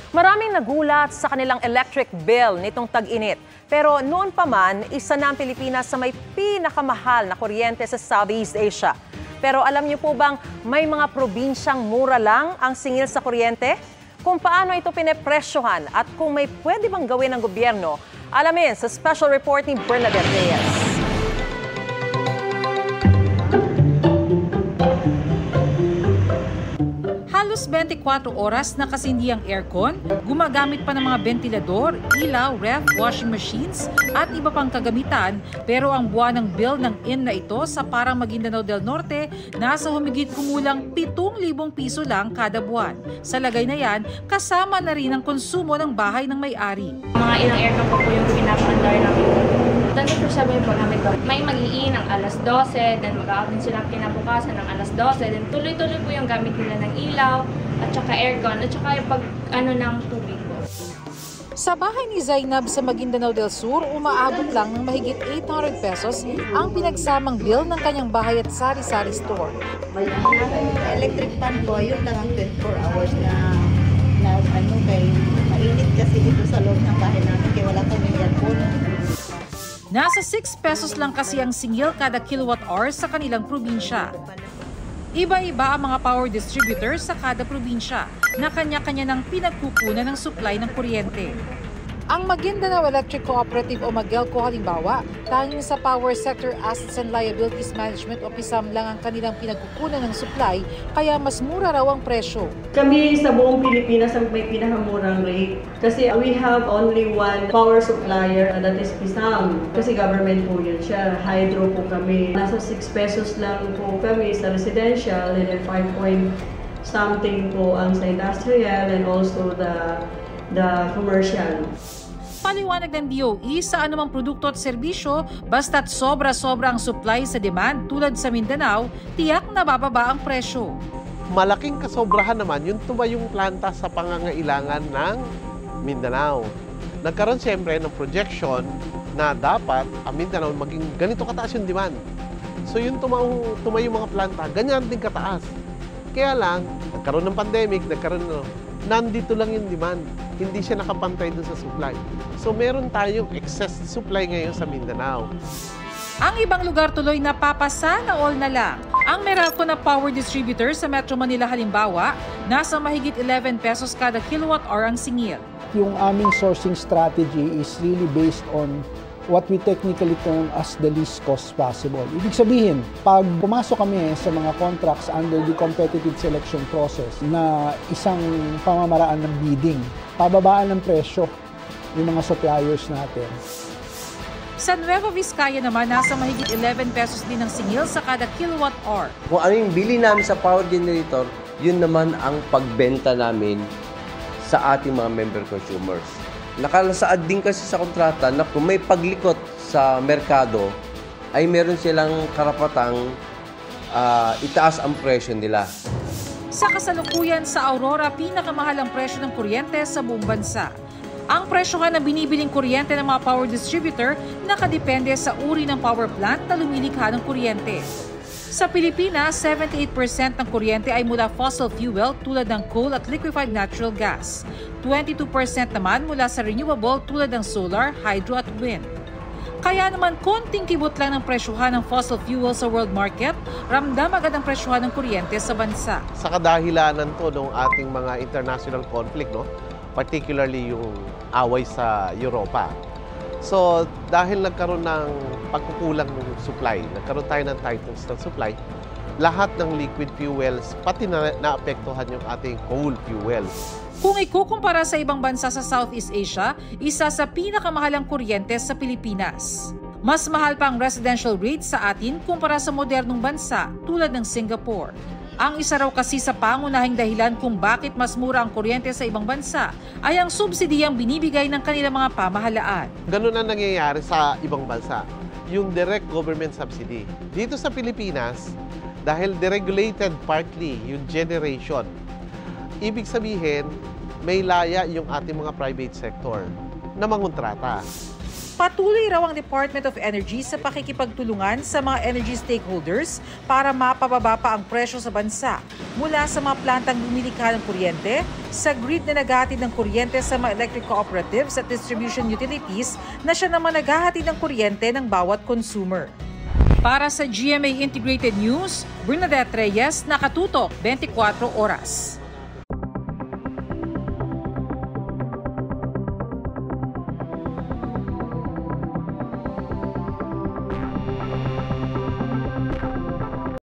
Maraming nagulat sa kanilang electric bill nitong tag-init. Pero noon pa man, isa na ang Pilipinas sa may pinakamahal na kuryente sa Southeast Asia. Pero alam niyo po bang may mga probinsyang mura lang ang singil sa kuryente? Kung paano ito pinepresyohan at kung may pwede bang gawin ng gobyerno, alamin sa special report ni Bernadette Reyes. Halos 24 oras nakasindi ang aircon, gumagamit pa ng mga ventilador, ilaw, ref, washing machines at iba pang kagamitan, pero ang buwan ng bill ng IN na ito sa parang Maguindanao del Norte nasa humigit kumulang 7,000 piso lang kada buwan. Sa lagay na yan, kasama na rin ang konsumo ng bahay ng may-ari. Mga ilang aircon po yung pinapandar namin. 24/7 po namin ito. May mag-iin ng alas 12, then mag-out din sila kinabukasan ng alas 12, then tuloy-tuloy po yung gamit nila ng ilaw, at saka aircon, at saka yung ng tubig po. Sa bahay ni Zainab sa Maguindanao del Sur, umaabot lang ng mahigit 800 pesos ang pinagsamang bill ng kanyang bahay at sari-sari store. Electric fan po, yun lang ang 24 hours na kay mainit kasi dito sa loob ng bahay namin kaya wala kami aircon. Nasa 6 pesos lang kasi ang singil kada kilowatt hour sa kanilang probinsya. Iba-iba ang mga power distributors sa kada probinsya na kanya-kanya ng pinagkukunan ng supply ng kuryente. Ang Maguindanao Electric Cooperative o Magelco halimbawa, tanging sa Power Sector Assets and Liabilities Management o PSAM lang ang kanilang pinagkukunan ng supply, kaya mas mura raw ang presyo. Kami sa buong Pilipinas ang may pinakamurang rate kasi we have only one power supplier and that is PSAM. Kasi government po yun siya. Hydro po kami. Nasa 6 pesos lang po kami sa residential and then 5 point something po ang sa industrial and also the commercial. Paliwanag ng DOE sa anumang produkto at serbisyo, basta't sobra-sobra ang supply sa demand tulad sa Mindanao, tiyak na bababa ang presyo. Malaking kasobrahan naman yung tumayong planta sa pangangailangan ng Mindanao. Nagkaroon siyempre ng projection na dapat ang Mindanao maging ganito kataas yung demand. So yung tumayong mga planta, ganyan din kataas. Kaya lang, nagkaroon ng pandemic, nandito lang yung demand. Hindi siya nakapantay dun sa supply. So meron tayong excess supply ngayon sa Mindanao. Ang ibang lugar tuloy napapasa na all na lang. Ang Meralco na power distributor sa Metro Manila halimbawa, nasa mahigit 11 pesos kada kilowatt hour ang singil. Yung aming sourcing strategy is really based on what we technically term as the least cost possible. Ibig sabihin, pag pumasok kami sa mga contracts under the competitive selection process na isang pamamaraan ng bidding, pababaan ng presyo yung mga suppliers natin. Sa Nueva Vizcaya naman, nasa mahigit 11 pesos din ang singil sa kada kilowatt hour. Kung ano yung bili namin sa power generator, yun naman ang pagbenta namin sa ating mga member consumers. Nakalasaad din kasi sa kontrata na kung may paglikot sa merkado, ay meron silang karapatang itaas ang presyo nila. Sa kasalukuyan sa Aurora, pinakamahal ang presyo ng kuryente sa buong bansa. Ang presyohan na binibiling kuryente ng mga power distributor nakadepende sa uri ng power plant na lumilikha ng kuryente. Sa Pilipinas, 78% ng kuryente ay mula fossil fuel tulad ng coal at liquefied natural gas. 22% naman mula sa renewable tulad ng solar, hydro at wind. Kaya naman konting kibot lang ng presyohan ng fossil fuel sa world market, ramdam agad ang presyohan ng kuryente sa bansa. Sa kadahilanan to ng ating mga international conflict, particularly yung away sa Europa. So, dahil nagkaroon ng pagkukulang ng supply, nagkaroon tayo ng tightness ng supply, lahat ng liquid fuels, pati na naapektuhan yung ating coal fuels. Kung ikukumpara sa ibang bansa sa Southeast Asia, isa sa pinakamahalang kuryente sa Pilipinas. Mas mahal pa ang residential rate sa atin kumpara sa modernong bansa tulad ng Singapore. Ang isa raw kasi sa pangunahing dahilan kung bakit mas mura ang kuryente sa ibang bansa ay ang subsidiyang binibigay ng kanilang mga pamahalaan. Ganun ang nangyayari sa ibang bansa, yung direct government subsidy. Dito sa Pilipinas, dahil deregulated partly yung generation, ibig sabihin may laya yung ating mga private sector na mangontrata. Patuloy raw ang Department of Energy sa pakikipagtulungan sa mga energy stakeholders para mapababa pa ang presyo sa bansa mula sa mga plantang lumilikha ng kuryente, sa grid na naghahatid ng kuryente sa mga electric cooperatives at distribution utilities na siya naman naghahatid ng kuryente ng bawat consumer. Para sa GMA Integrated News, Bernadette Reyes, Nakatutok, 24 Oras.